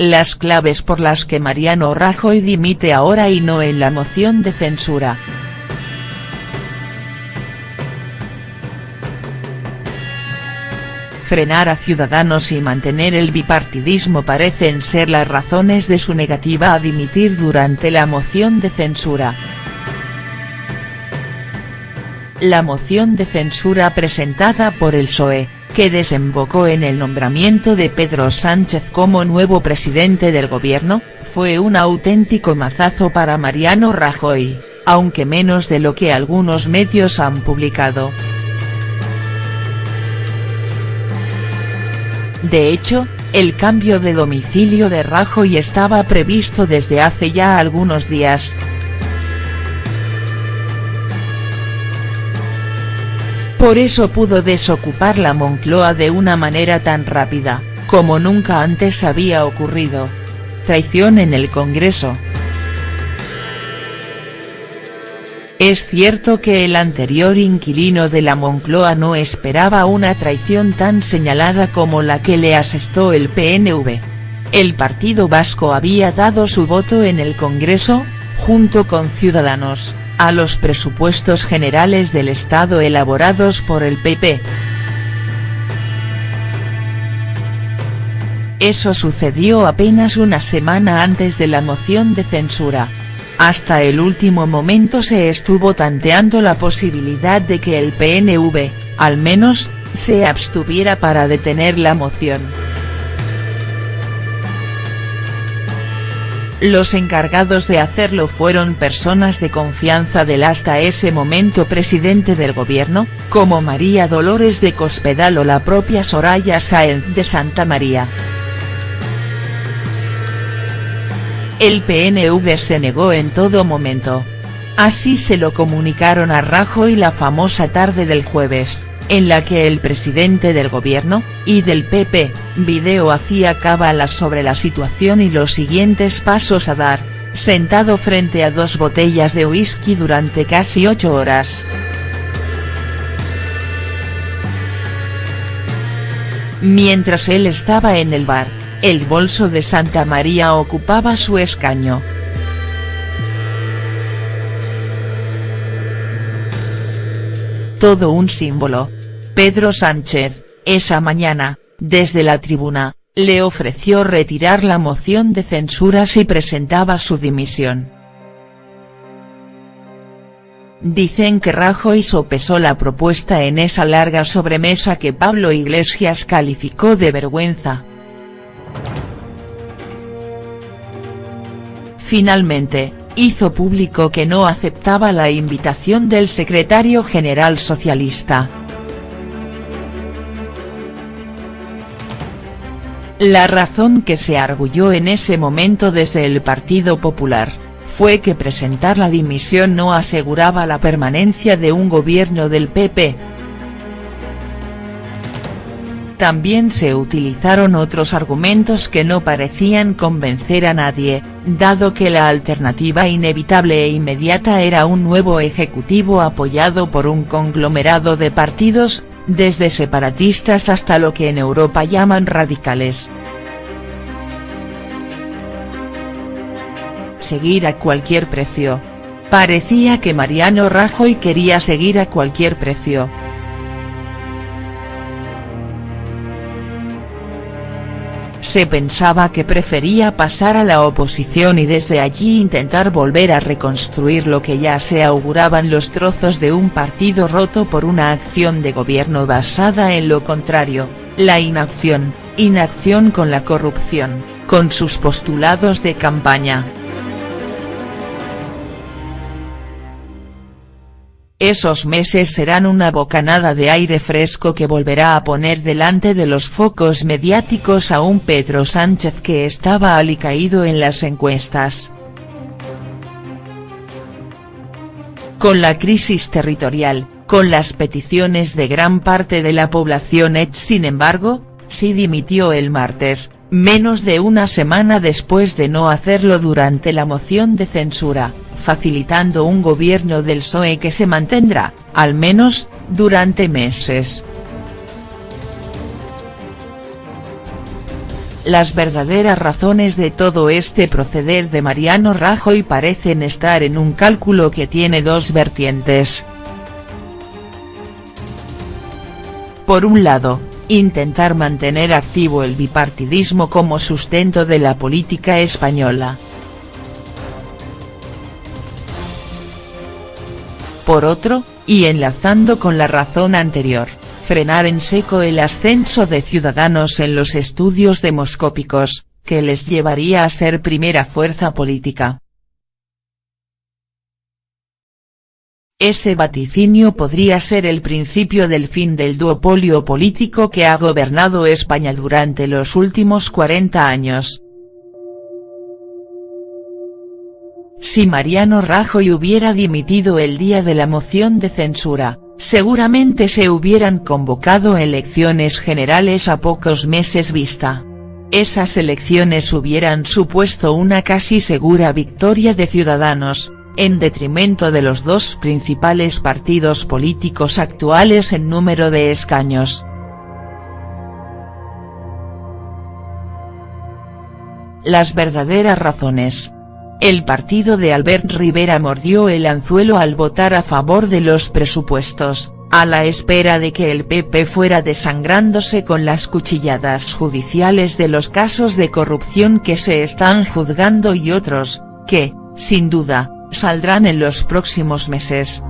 las claves por las que Mariano Rajoy dimite ahora y no en la moción de censura. Frenar a Ciudadanos y mantener el bipartidismo parecen ser las razones de su negativa a dimitir durante la moción de censura. La moción de censura presentada por el PSOE, que desembocó en el nombramiento de Pedro Sánchez como nuevo presidente del gobierno, fue un auténtico mazazo para Mariano Rajoy, aunque menos de lo que algunos medios han publicado. De hecho, el cambio de domicilio de Rajoy estaba previsto desde hace ya algunos días. Por eso pudo desocupar la Moncloa de una manera tan rápida, como nunca antes había ocurrido. Traición en el Congreso. Es cierto que el anterior inquilino de la Moncloa no esperaba una traición tan señalada como la que le asestó el PNV. El Partido Vasco había dado su voto en el Congreso, junto con Ciudadanos, a los presupuestos generales del Estado elaborados por el PP. Eso sucedió apenas una semana antes de la moción de censura. Hasta el último momento se estuvo tanteando la posibilidad de que el PNV, al menos, se abstuviera para detener la moción. Los encargados de hacerlo fueron personas de confianza del hasta ese momento presidente del gobierno, como María Dolores de Cospedal o la propia Soraya Sáenz de Santamaría. El PNV se negó en todo momento. Así se lo comunicaron a Rajoy la famosa tarde del jueves, en la que el presidente del gobierno, y del PP, Video hacía cábalas sobre la situación y los siguientes pasos a dar, sentado frente a 2 botellas de whisky durante casi 8 horas. Mientras él estaba en el bar, el bolso de Santamaría ocupaba su escaño. Todo un símbolo. Pedro Sánchez, esa mañana, desde la tribuna, le ofreció retirar la moción de censura si presentaba su dimisión. Dicen que Rajoy sopesó la propuesta en esa larga sobremesa que Pablo Iglesias calificó de vergüenza. Finalmente, hizo público que no aceptaba la invitación del secretario general socialista. La razón que se arguyó en ese momento desde el Partido Popular, fue que presentar la dimisión no aseguraba la permanencia de un gobierno del PP. También se utilizaron otros argumentos que no parecían convencer a nadie, dado que la alternativa inevitable e inmediata era un nuevo ejecutivo apoyado por un conglomerado de partidos, desde separatistas hasta lo que en Europa llaman radicales. Seguir a cualquier precio. Parecía que Mariano Rajoy quería seguir a cualquier precio. Se pensaba que prefería pasar a la oposición y desde allí intentar volver a reconstruir lo que ya se auguraban los trozos de un partido roto por una acción de gobierno basada en lo contrario, la inacción con la corrupción, con sus postulados de campaña. Esos meses serán una bocanada de aire fresco que volverá a poner delante de los focos mediáticos a un Pedro Sánchez que estaba alicaído en las encuestas. Con la crisis territorial, con las peticiones de gran parte de la población sin embargo, sí dimitió el martes, menos de una semana después de no hacerlo durante la moción de censura, facilitando un gobierno del PSOE que se mantendrá, al menos, durante meses. Las verdaderas razones de todo este proceder de Mariano Rajoy parecen estar en un cálculo que tiene dos vertientes. Por un lado, intentar mantener activo el bipartidismo como sustento de la política española. Por otro, y enlazando con la razón anterior, frenar en seco el ascenso de Ciudadanos en los estudios demoscópicos, que les llevaría a ser primera fuerza política. Ese vaticinio podría ser el principio del fin del duopolio político que ha gobernado España durante los últimos 40 años. Si Mariano Rajoy hubiera dimitido el día de la moción de censura, seguramente se hubieran convocado elecciones generales a pocos meses vista. Esas elecciones hubieran supuesto una casi segura victoria de Ciudadanos, en detrimento de los dos principales partidos políticos actuales en número de escaños. Las verdaderas razones. El partido de Albert Rivera mordió el anzuelo al votar a favor de los presupuestos, a la espera de que el PP fuera desangrándose con las cuchilladas judiciales de los casos de corrupción que se están juzgando y otros, que, sin duda, saldrán en los próximos meses.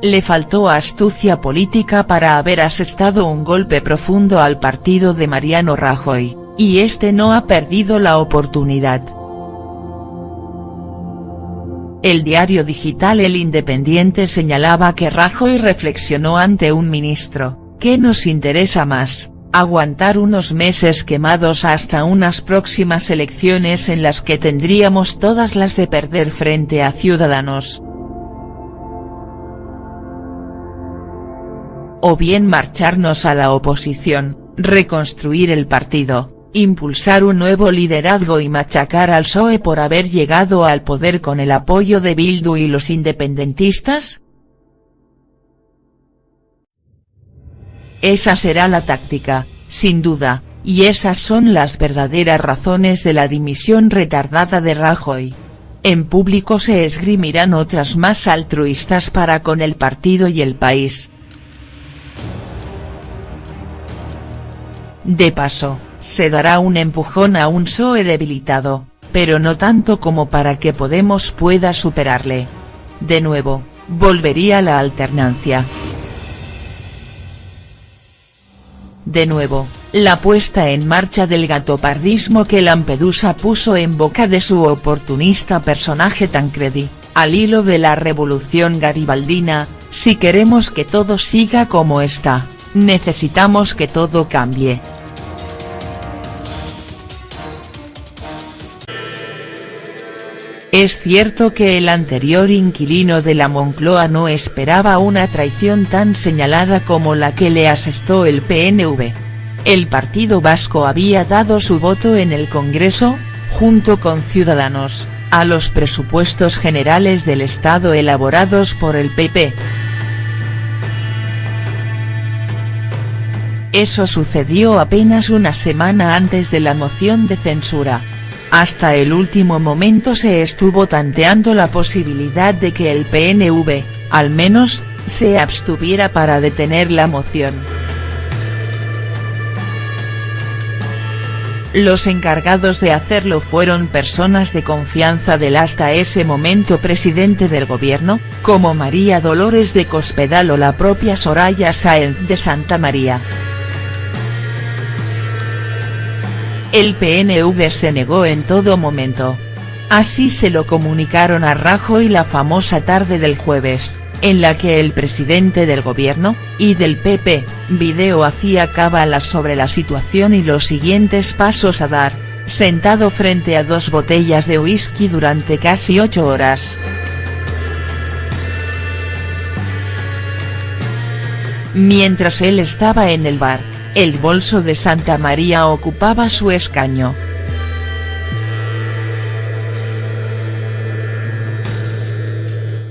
Le faltó astucia política para haber asestado un golpe profundo al partido de Mariano Rajoy, y este no ha perdido la oportunidad. El diario digital El Independiente señalaba que Rajoy reflexionó ante un ministro: ¿qué nos interesa más, aguantar unos meses quemados hasta unas próximas elecciones en las que tendríamos todas las de perder frente a Ciudadanos? O bien marcharnos a la oposición, reconstruir el partido, impulsar un nuevo liderazgo y machacar al PSOE por haber llegado al poder con el apoyo de Bildu y los independentistas? Esa será la táctica, sin duda, y esas son las verdaderas razones de la dimisión retardada de Rajoy. En público se esgrimirán otras más altruistas para con el partido y el país. De paso, se dará un empujón a un PSOE debilitado, pero no tanto como para que Podemos pueda superarle. De nuevo, volvería la alternancia. De nuevo, la puesta en marcha del gatopardismo que Lampedusa puso en boca de su oportunista personaje Tancredi, al hilo de la revolución garibaldina: si queremos que todo siga como está, necesitamos que todo cambie. Es cierto que el anterior inquilino de la Moncloa no esperaba una traición tan señalada como la que le asestó el PNV. El Partido Vasco había dado su voto en el Congreso, junto con Ciudadanos, a los presupuestos generales del Estado elaborados por el PP. Eso sucedió apenas una semana antes de la moción de censura. Hasta el último momento se estuvo tanteando la posibilidad de que el PNV, al menos, se abstuviera para detener la moción. Los encargados de hacerlo fueron personas de confianza del hasta ese momento presidente del gobierno, como María Dolores de Cospedal o la propia Soraya Sáenz de Santamaría. El PNV se negó en todo momento. Así se lo comunicaron a Rajoy la famosa tarde del jueves, en la que el presidente del gobierno, y del PP, Video hacía cábalas sobre la situación y los siguientes pasos a dar, sentado frente a 2 botellas de whisky durante casi 8 horas. Mientras él estaba en el bar, el bolso de Santamaría ocupaba su escaño.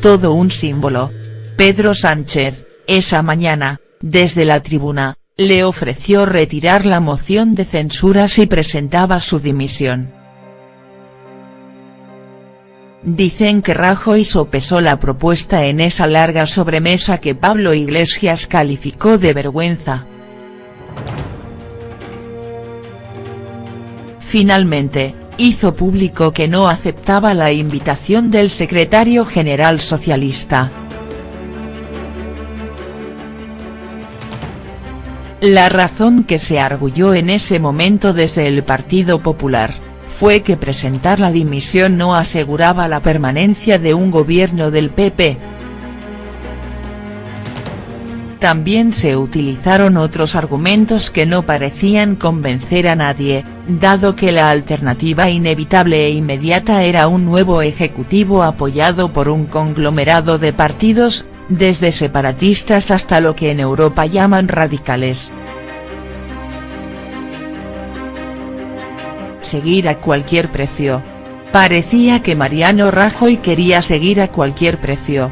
Todo un símbolo. Pedro Sánchez, esa mañana, desde la tribuna, le ofreció retirar la moción de censura si presentaba su dimisión. Dicen que Rajoy sopesó la propuesta en esa larga sobremesa que Pablo Iglesias calificó de vergüenza. Finalmente, hizo público que no aceptaba la invitación del secretario general socialista. La razón que se arguyó en ese momento desde el Partido Popular fue que presentar la dimisión no aseguraba la permanencia de un gobierno del PP. También se utilizaron otros argumentos que no parecían convencer a nadie, dado que la alternativa inevitable e inmediata era un nuevo ejecutivo apoyado por un conglomerado de partidos, desde separatistas hasta lo que en Europa llaman radicales. Seguir a cualquier precio. Parecía que Mariano Rajoy quería seguir a cualquier precio.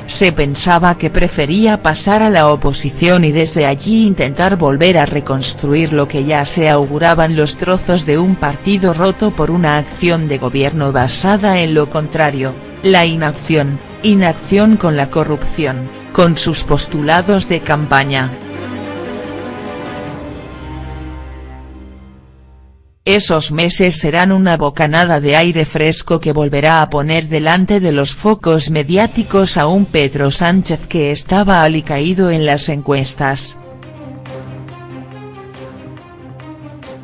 Se pensaba que prefería pasar a la oposición y desde allí intentar volver a reconstruir lo que ya se auguraban los trozos de un partido roto por una acción de gobierno basada en lo contrario, la inacción con la corrupción, con sus postulados de campaña. Esos meses serán una bocanada de aire fresco que volverá a poner delante de los focos mediáticos a un Pedro Sánchez que estaba alicaído en las encuestas.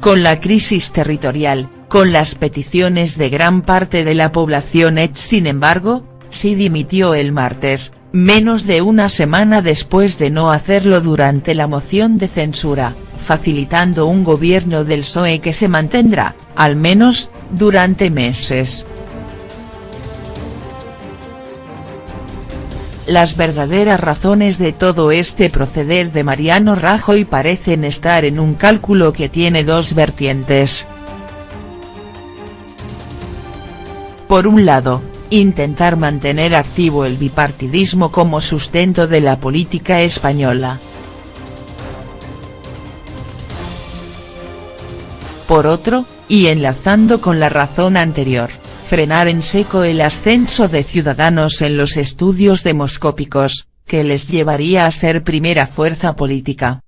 Con la crisis territorial, con las peticiones de gran parte de la población sin embargo, sí dimitió el martes, menos de una semana después de no hacerlo durante la moción de censura, facilitando un gobierno del PSOE que se mantendrá, al menos, durante meses. Las verdaderas razones de todo este proceder de Mariano Rajoy parecen estar en un cálculo que tiene dos vertientes. Por un lado, intentar mantener activo el bipartidismo como sustento de la política española. Por otro, y enlazando con la razón anterior, frenar en seco el ascenso de Ciudadanos en los estudios demoscópicos, que les llevaría a ser primera fuerza política.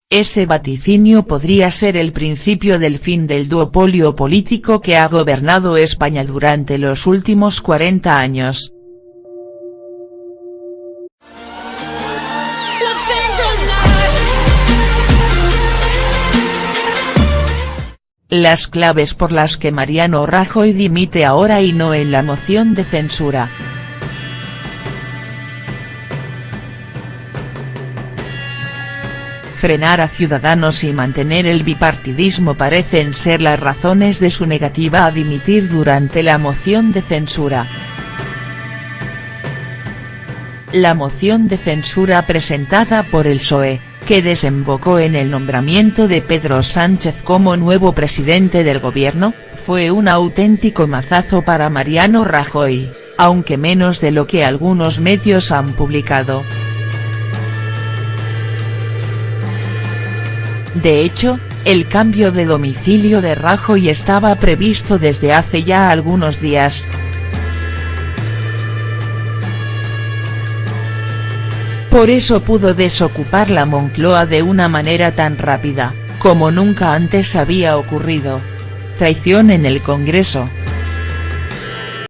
Ese vaticinio podría ser el principio del fin del duopolio político que ha gobernado España durante los últimos 40 años. Las claves por las que Mariano Rajoy dimite ahora y no en la moción de censura. Frenar a Ciudadanos y mantener el bipartidismo parecen ser las razones de su negativa a dimitir durante la moción de censura. La moción de censura presentada por el PSOE, que desembocó en el nombramiento de Pedro Sánchez como nuevo presidente del gobierno, fue un auténtico mazazo para Mariano Rajoy, aunque menos de lo que algunos medios han publicado. De hecho, el cambio de domicilio de Rajoy estaba previsto desde hace ya algunos días. Por eso pudo desocupar la Moncloa de una manera tan rápida, como nunca antes había ocurrido. Traición en el Congreso.